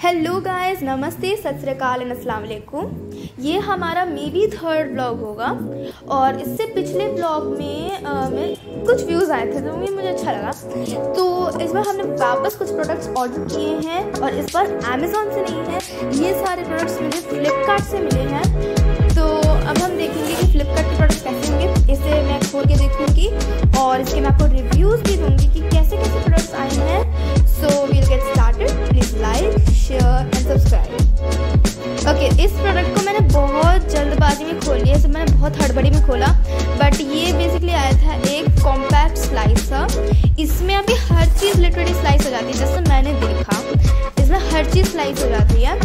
Hello guys, नमस्ते, सत श्री अकाल एंड अस्सलाम वालेकुम। ये हमारा मे बी थर्ड ब्लॉग होगा और इससे पिछले ब्लॉग में कुछ व्यूज़ आए थे तो मुझे अच्छा लगा। तो इस बार हमने वापस कुछ प्रोडक्ट्स ऑर्डर किए हैं और इस बार अमेज़ॉन से नहीं है, ये सारे प्रोडक्ट्स मुझे फ्लिपकार्ट से मिले हैं। तो अब हम देखेंगे कि फ्लिपकार्ट के प्रोडक्ट्स कैसे होंगे। इसे मैं खोल के देखूँगी और इसके मैं आपको रिव्यूज़ भी दूँगी कि कैसे कैसे प्रोडक्ट्स आए हैं। So we'll get started. Please like, share and subscribe. Okay, इस प्रोडक्ट को मैंने बहुत जल्दबाजी में खोल लिया, इसे मैंने बहुत हड़बड़ी में खोला, बट ये बेसिकली आया था एक कॉम्पैक्ट स्लाइस था। इसमें अभी हर चीज़ लिटरली स्लाइस हो जाती है, जैसे मैंने देखा इसमें हर चीज़ स्लाइस हो जाती है।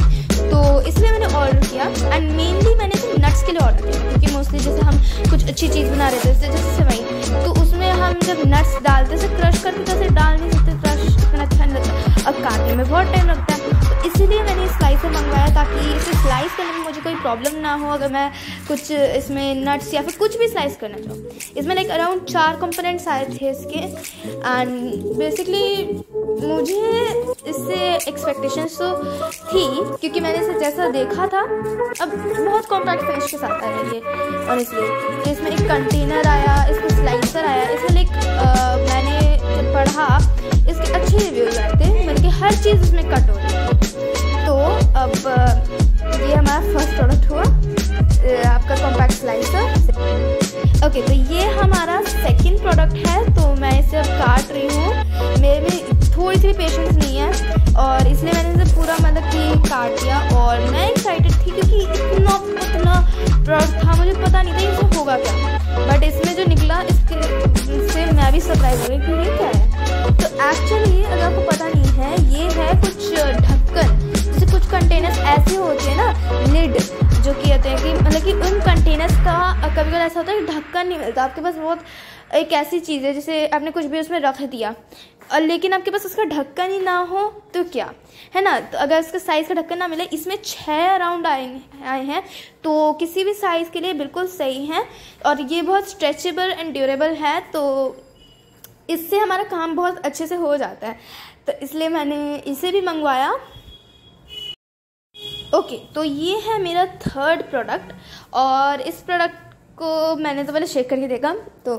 तो इसलिए मैंने ऑर्डर किया एंड मेनली मैंने इसे नट्स के लिए ऑर्डर किया क्योंकि मोस्टली जैसे हम कुछ अच्छी चीज़ बना रहे थे जैसे सेवई, तो उसमें हम जब नट्स डालते थे क्रश करके तो ऐसे डाल नहीं सकते, क्रश इतना अच्छा नहीं लगता और काटने में बहुत टाइम लगता है। तो इसीलिए मैंने इस स्लाइसर मंगवाया ताकि इसे स्लाइस करने में मुझे कोई प्रॉब्लम ना हो अगर मैं कुछ इसमें नट्स या फिर कुछ भी स्लाइस करना चाहूँ। इसमें लाइक अराउंड 4 कंपोनेंट्स आए थे इसके एंड बेसिकली मुझे इससे एक्सपेक्टेशंस तो थी क्योंकि मैंने इसे जैसा देखा था, अब बहुत कॉम्पैक्ट फिनिश के साथ आया ये ऑनेस्टली। तो इसमें एक कंटेनर आया, इसमें स्लाइसर आया, इसमें लाइक मैंने जब पढ़ा इसके अच्छे रिव्यूज़ आए थे, मतलब कि हर चीज़ इसमें कट हो रही है। तो अब ये हमारा फर्स्ट प्रोडक्ट हुआ आपका कॉम्पैक्ट स्लाइसर। ओके, तो ये हमारा सेकंड प्रोडक्ट है। तो मैं इसे अब काट रही हूँ, मेरे में थोड़ी सी पेशेंस नहीं है और इसलिए मैंने इसे पूरा मतलब कि काट दिया और मैं एक्साइटेड थी क्योंकि इतना प्रोडक्ट था, मुझे पता नहीं था इसमें होगा क्या, बट इसमें जो निकला इससे मैं भी सरप्राइज हो गई कि ये क्या है। तो एक्चुअली अगर आपको पता नहीं है, ये है कुछ ढक्कन, जैसे कुछ कंटेनर्स ऐसे होते हैं ना लिड, जो कहते हैं कि मतलब कि उन कंटेनर्स का कभी कभी ऐसा होता है कि ढक्कन नहीं मिलता आपके पास। बहुत एक ऐसी चीज़ है जैसे आपने कुछ भी उसमें रख दिया और लेकिन आपके पास उसका ढक्कन ही ना हो तो क्या है ना। तो अगर उसका साइज़ का ढक्कन ना मिले, इसमें 6 अराउंड आए हैं तो किसी भी साइज़ के लिए बिल्कुल सही है और ये बहुत स्ट्रेचेबल एंड ड्यूरेबल है, तो इससे हमारा काम बहुत अच्छे से हो जाता है। तो इसलिए मैंने इसे भी मंगवाया। ओके, तो ये है मेरा थर्ड प्रोडक्ट और इस प्रोडक्ट को मैंने तो पहले शेक करके देखा तो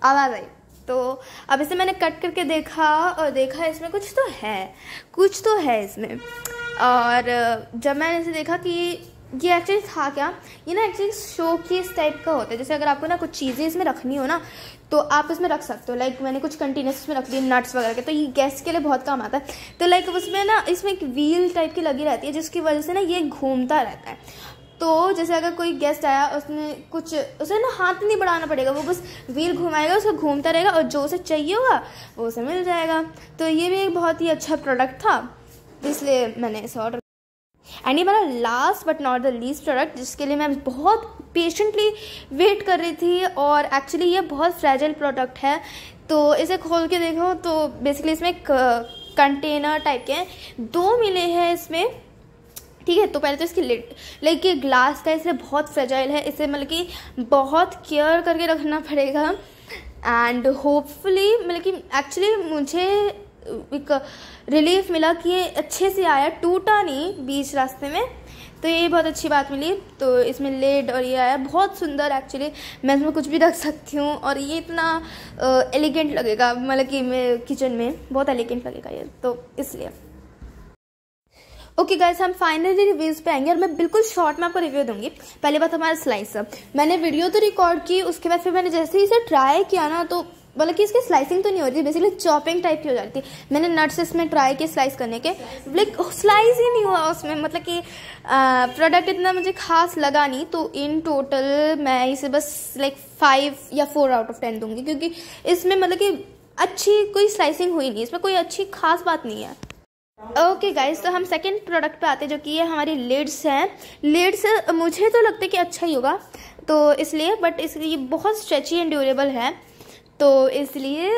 आवाज़ आई, तो अब इसे मैंने कट करके देखा और देखा इसमें कुछ तो है इसमें। और जब मैंने इसे देखा कि ये एक्चुअली था क्या, ये ना एक्चुअली शो केस टाइप का होता है। जैसे अगर आपको ना कुछ चीज़ें इसमें रखनी हो ना तो आप इसमें रख सकते हो। लाइक मैंने कुछ कंटेनर्स इसमें रख दिए नट्स वगैरह के, तो ये गेस्ट के लिए बहुत काम आता है। तो लाइक उसमें ना इसमें एक व्हील टाइप की लगी रहती है जिसकी वजह से ना ये घूमता रहता है। तो जैसे अगर कोई गेस्ट आया उसने कुछ, उसे ना हाथ नहीं बढ़ाना पड़ेगा, वो बस व्हील घुमाएगा, उसको घूमता रहेगा और जो उसे चाहिए होगा वो उसे मिल जाएगा। तो ये भी एक बहुत ही अच्छा प्रोडक्ट था, इसलिए मैंने इसे ऑर्डर। एंड ये मेरा last but not the least product जिसके लिए मैं बहुत पेशेंटली वेट कर रही थी और एक्चुअली ये बहुत फ्रेजाइल प्रोडक्ट है। तो इसे खोल के देखो तो बेसिकली इसमें कंटेनर टाइप के 2 मिले हैं इसमें, ठीक है। तो पहले तो इसकी लिड, लाइक ये ग्लास का, इसलिए बहुत फ्रेजाइल है, इसे मतलब कि बहुत केयर करके रखना पड़ेगा एंड होपफुली मतलब कि एक्चुअली मुझे एक रिलीफ मिला कि ये अच्छे से आया, टूटा नहीं बीच रास्ते में, तो ये बहुत अच्छी बात मिली। तो इसमें लेड और ये आया बहुत सुंदर, एक्चुअली मैं इसमें कुछ भी रख सकती हूँ और ये इतना एलिगेंट लगेगा, मतलब कि मैं किचन में बहुत एलिगेंट लगेगा ये, तो इसलिए। ओके गाइस, हम फाइनली रिव्यूज़ पे आएंगे और मैं बिल्कुल शॉर्ट में आपको रिव्यू दूंगी। पहले बात हमारा स्लाइसर, मैंने वीडियो तो रिकॉर्ड की, उसके बाद फिर मैंने जैसे ही इसे ट्राई किया ना तो मतलब कि इसकी स्लाइसिंग तो नहीं हो रही, बेसिकली चॉपिंग टाइप की हो जाती है। मैंने नट्स इसमें ट्राई किए स्लाइस करने के, लाइक स्लाइस ही नहीं हुआ उसमें, मतलब कि प्रोडक्ट इतना मुझे खास लगा नहीं। तो इन टोटल मैं इसे बस लाइक 5 या 4 आउट ऑफ 10 दूंगी क्योंकि इसमें मतलब कि अच्छी कोई स्लाइसिंग हुई नहीं, इसमें कोई अच्छी खास बात नहीं है। ओके गाइज, तो हम सेकंड प्रोडक्ट पे आते हैं जो कि ये हमारी लिड्स हैं। लिड्स मुझे तो लगता है कि अच्छा ही होगा तो इसलिए, बट इसलिए बहुत स्ट्रेची एंड ड्यूरेबल है तो इसलिए,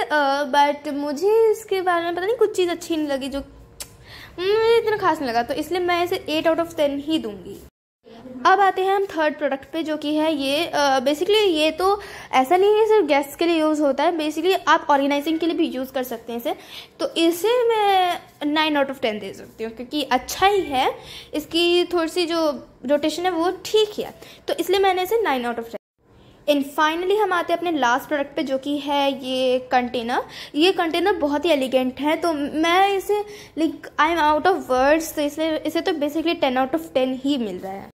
बट मुझे इसके बारे में पता नहीं कुछ चीज़ अच्छी नहीं लगी, जो मुझे इतना खास नहीं लगा, तो इसलिए मैं इसे 8 आउट ऑफ 10 ही दूंगी। अब आते हैं हम थर्ड प्रोडक्ट पे, जो कि है ये बेसिकली ये तो ऐसा नहीं है सिर्फ गेस्ट के लिए यूज़ होता है, बेसिकली आप ऑर्गेनाइजिंग के लिए भी यूज़ कर सकते हैं इसे। तो इसे मैं 9 आउट ऑफ 10 दे सकती हूँ, क्योंकि अच्छा ही है, इसकी थोड़ी सी जो रोटेशन है वो ठीक है, तो इसलिए मैंने इसे 9 आउट ऑफ 10। एंड फाइनली हम आते हैं अपने लास्ट प्रोडक्ट पे, जो कि है ये कंटेनर। ये कंटेनर बहुत ही एलिगेंट है, तो मैं इसे like I am out of words, तो इसलिए इसे तो बेसिकली 10 आउट ऑफ 10 ही मिल रहा है।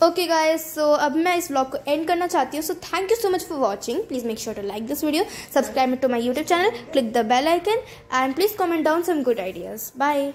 ओके गाइज, सो अब मैं इस व्लॉग को एंड करना चाहती हूँ। So thank you so much for watching. Please make sure to like this video, subscribe to my YouTube channel, click the bell icon, and please comment down some good ideas. Bye.